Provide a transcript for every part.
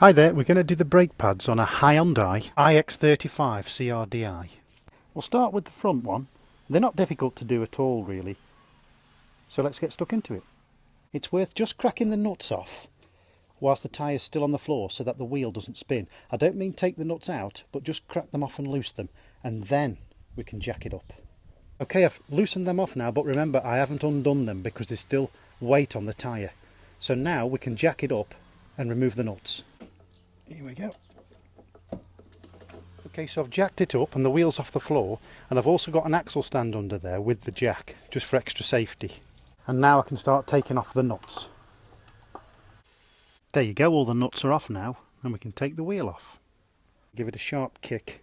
Hi there, we're going to do the brake pads on a Hyundai ix35 CRDi. We'll start with the front one. They're not difficult to do at all really, so let's get stuck into it. It's worth just cracking the nuts off whilst the tyre is still on the floor so that the wheel doesn't spin. I don't mean take the nuts out, but just crack them off and loose them, and then we can jack it up. Okay, I've loosened them off now, but remember I haven't undone them because there's still weight on the tyre. So now we can jack it up and remove the nuts. Here we go. Okay, so I've jacked it up and the wheel's off the floor, and I've also got an axle stand under there with the jack, just for extra safety. And now I can start taking off the nuts. There you go, all the nuts are off now, and we can take the wheel off. Give it a sharp kick.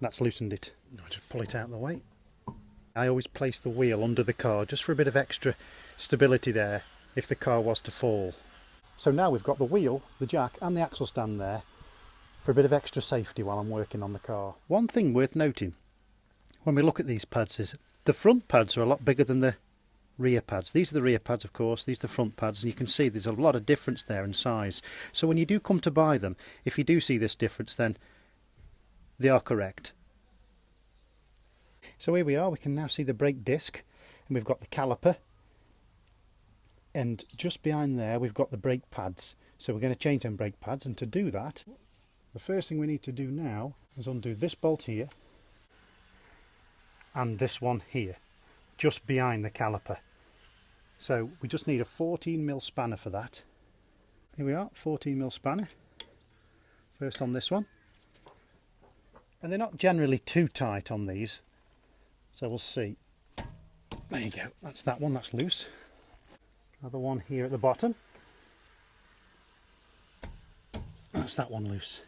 That's loosened it. I'll just pull it out of the way. I always place the wheel under the car just for a bit of extra stability there if the car was to fall. So now we've got the wheel, the jack and the axle stand there for a bit of extra safety while I'm working on the car. One thing worth noting when we look at these pads is the front pads are a lot bigger than the rear pads. These are the rear pads, of course, these are the front pads, and you can see there's a lot of difference there in size. So when you do come to buy them, if you do see this difference, then they are correct. So here we are, we can now see the brake disc, and we've got the caliper. And just behind there we've got the brake pads, so we're going to change them brake pads, and to do that the first thing we need to do now is undo this bolt here and this one here just behind the caliper. So we just need a 14mm spanner for that. Here we are, 14mm spanner first on this one, and they're not generally too tight on these, so we'll see. There you go, that's that one, that's loose. Another one here at the bottom. That's that one loose.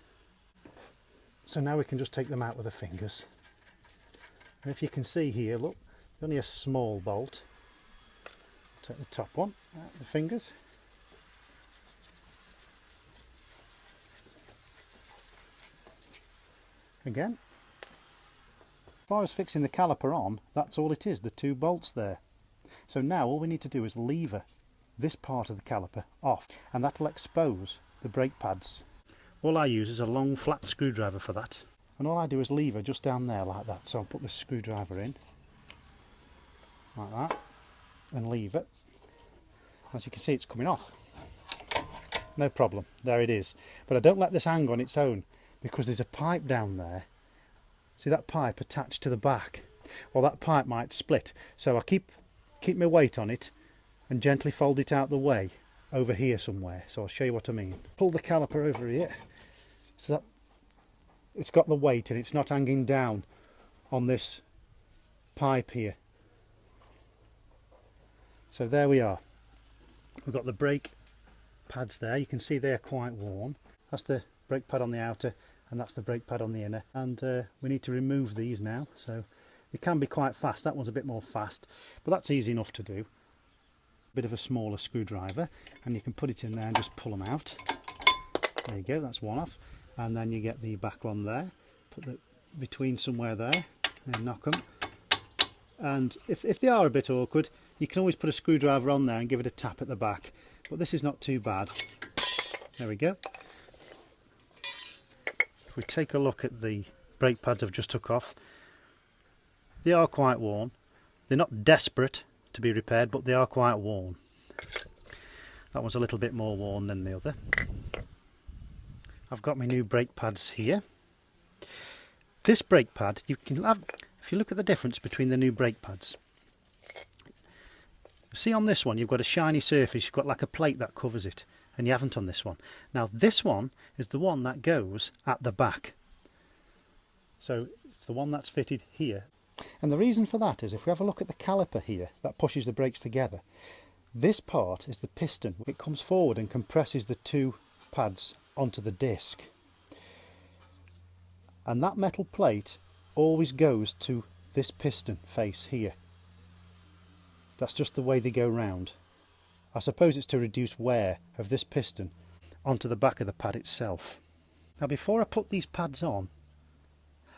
So now we can just take them out with the fingers. And if you can see here, look, only a small bolt. Take the top one out with the fingers. Again. As far as fixing the caliper on, that's all it is, the two bolts there. So now all we need to do is lever this part of the caliper off, and that'll expose the brake pads. All I use is a long flat screwdriver for that, and all I do is lever just down there like that. So I'll put the screwdriver in like that and leave it. As you can see, it's coming off, no problem, there it is. But I don't let this hang on its own because there's a pipe down there. See that pipe attached to the back? Well, that pipe might split, so I keep my weight on it and gently fold it out the way over here somewhere. So I'll show you what I mean. Pull the caliper over here so that it's got the weight and it's not hanging down on this pipe here. So there we are. We've got the brake pads there. You can see they're quite worn. That's the brake pad on the outer and that's the brake pad on the inner, and we need to remove these now. So they can be quite fast. That one's a bit more fast, but that's easy enough to do. A bit of a smaller screwdriver, and you can put it in there and just pull them out. There you go, that's one off. And then you get the back one there, put the between somewhere there, and knock them. And if they are a bit awkward, you can always put a screwdriver on there and give it a tap at the back. But this is not too bad. There we go. If we take a look at the brake pads I've just took off, they are quite worn. They're not desperate to be repaired, but they are quite worn. That one's a little bit more worn than the other. I've got my new brake pads here. This brake pad, you can have, if you look at the difference between the new brake pads. See, on this one you've got a shiny surface, you've got like a plate that covers it, and you haven't on this one. Now this one is the one that goes at the back. So it's the one that's fitted here. And the reason for that is if we have a look at the caliper here that pushes the brakes together, this part is the piston. It comes forward and compresses the two pads onto the disc. And that metal plate always goes to this piston face here. That's just the way they go round. I suppose it's to reduce wear of this piston onto the back of the pad itself. Now before I put these pads on,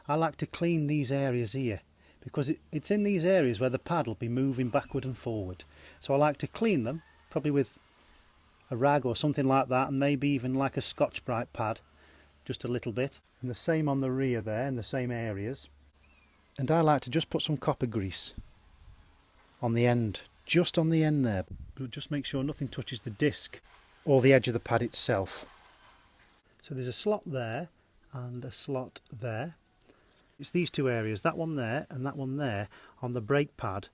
I like to clean these areas here, because it's in these areas where the pad will be moving backward and forward. So I like to clean them, probably with a rag or something like that, and maybe even like a Scotch-Brite pad, just a little bit. And the same on the rear there, in the same areas. And I like to just put some copper grease on the end, just on the end there, but just make sure nothing touches the disc or the edge of the pad itself. So there's a slot there and a slot there. It's these two areas, that one there and that one there, on the brake pad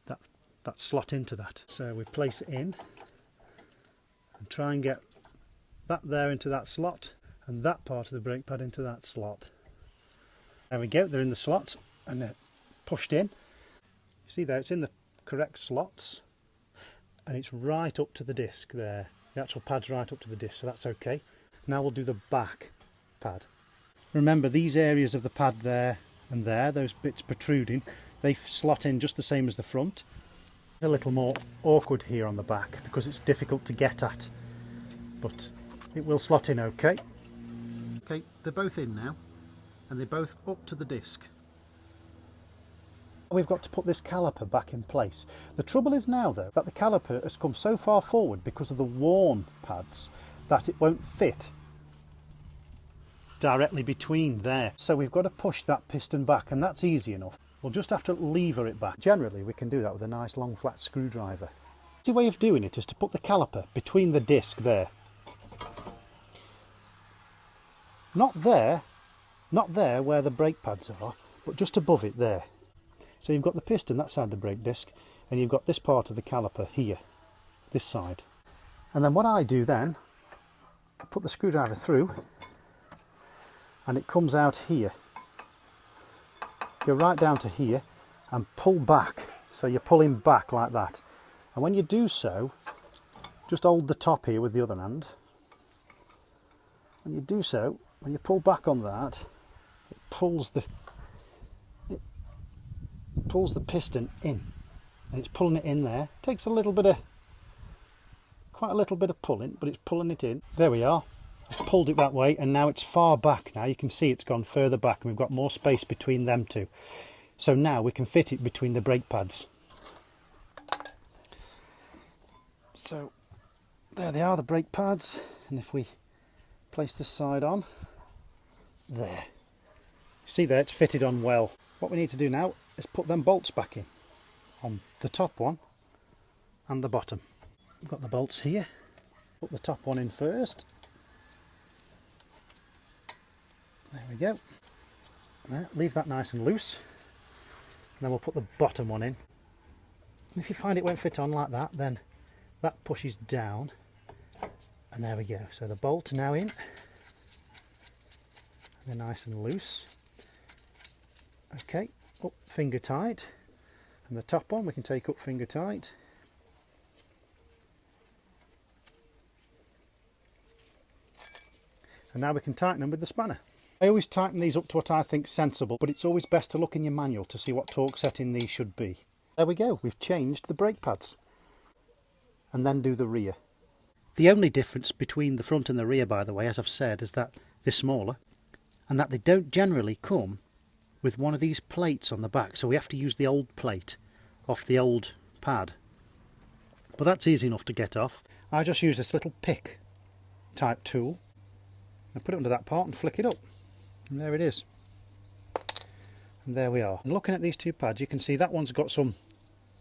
that slot into that. So we place it in and try and get that there into that slot and that part of the brake pad into that slot. There we go, they're in the slots and they're pushed in. You see there, it's in the correct slots and it's right up to the disc there. The actual pad's right up to the disc, so that's okay. Now we'll do the back pad. Remember, these areas of the pad there and there, those bits protruding, they slot in just the same as the front. It's a little more awkward here on the back because it's difficult to get at, but it will slot in okay. Okay, they're both in now and they're both up to the disc. We've got to put this caliper back in place. The trouble is now though that the caliper has come so far forward because of the worn pads that it won't fit directly between there. So we've got to push that piston back, and that's easy enough. We'll just have to lever it back. Generally we can do that with a nice long flat screwdriver. The way of doing it is to put the caliper between the disc there. Not there where the brake pads are, but just above it there. So you've got the piston that side the brake disc, and you've got this part of the caliper here, this side. And then what I do then, I put the screwdriver through and it comes out here. Go right down to here and pull back. So you're pulling back like that. And when you do so, just hold the top here with the other hand. When you do so, when you pull back on that, it pulls the piston in, and it's pulling it in there. It takes quite a little bit of pulling, but it's pulling it in. There we are. I've pulled it that way, and now it's far back. Now you can see it's gone further back, and we've got more space between them two. So now we can fit it between the brake pads. So there they are, the brake pads, and if we place this side on, there. See there, it's fitted on well. What we need to do now is put them bolts back in, on the top one and the bottom. We've got the bolts here. Put the top one in first. There we go. There, leave that nice and loose. And then we'll put the bottom one in. And if you find it won't fit on like that, then that pushes down. And there we go. So the bolt now in. They're nice and loose. Okay, up finger tight. And the top one we can take up finger tight. And now we can tighten them with the spanner. I always tighten these up to what I think sensible, but it's always best to look in your manual to see what torque setting these should be. There we go, we've changed the brake pads. And then do the rear. The only difference between the front and the rear, by the way, as I've said, is that they're smaller and that they don't generally come with one of these plates on the back, so we have to use the old plate off the old pad. But that's easy enough to get off. I just use this little pick type tool and put it under that part and flick it up. And there it is. And there we are. And looking at these two pads, you can see that one's got some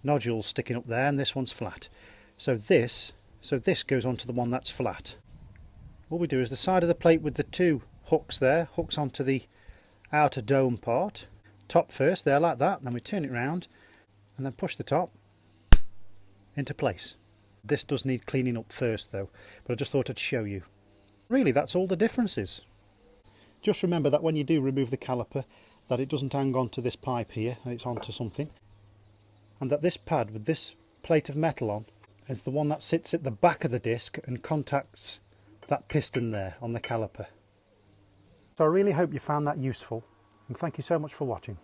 nodules sticking up there and this one's flat. So this goes onto the one that's flat. What we do is the side of the plate with the two hooks there, hooks onto the outer dome part. Top first, there like that, then we turn it round and then push the top into place. This does need cleaning up first though, but I just thought I'd show you. Really, that's all the difference is. Just remember that when you do remove the caliper, that it doesn't hang on to this pipe here, and it's onto something. And that this pad with this plate of metal on is the one that sits at the back of the disc and contacts that piston there on the caliper. So I really hope you found that useful, and thank you so much for watching.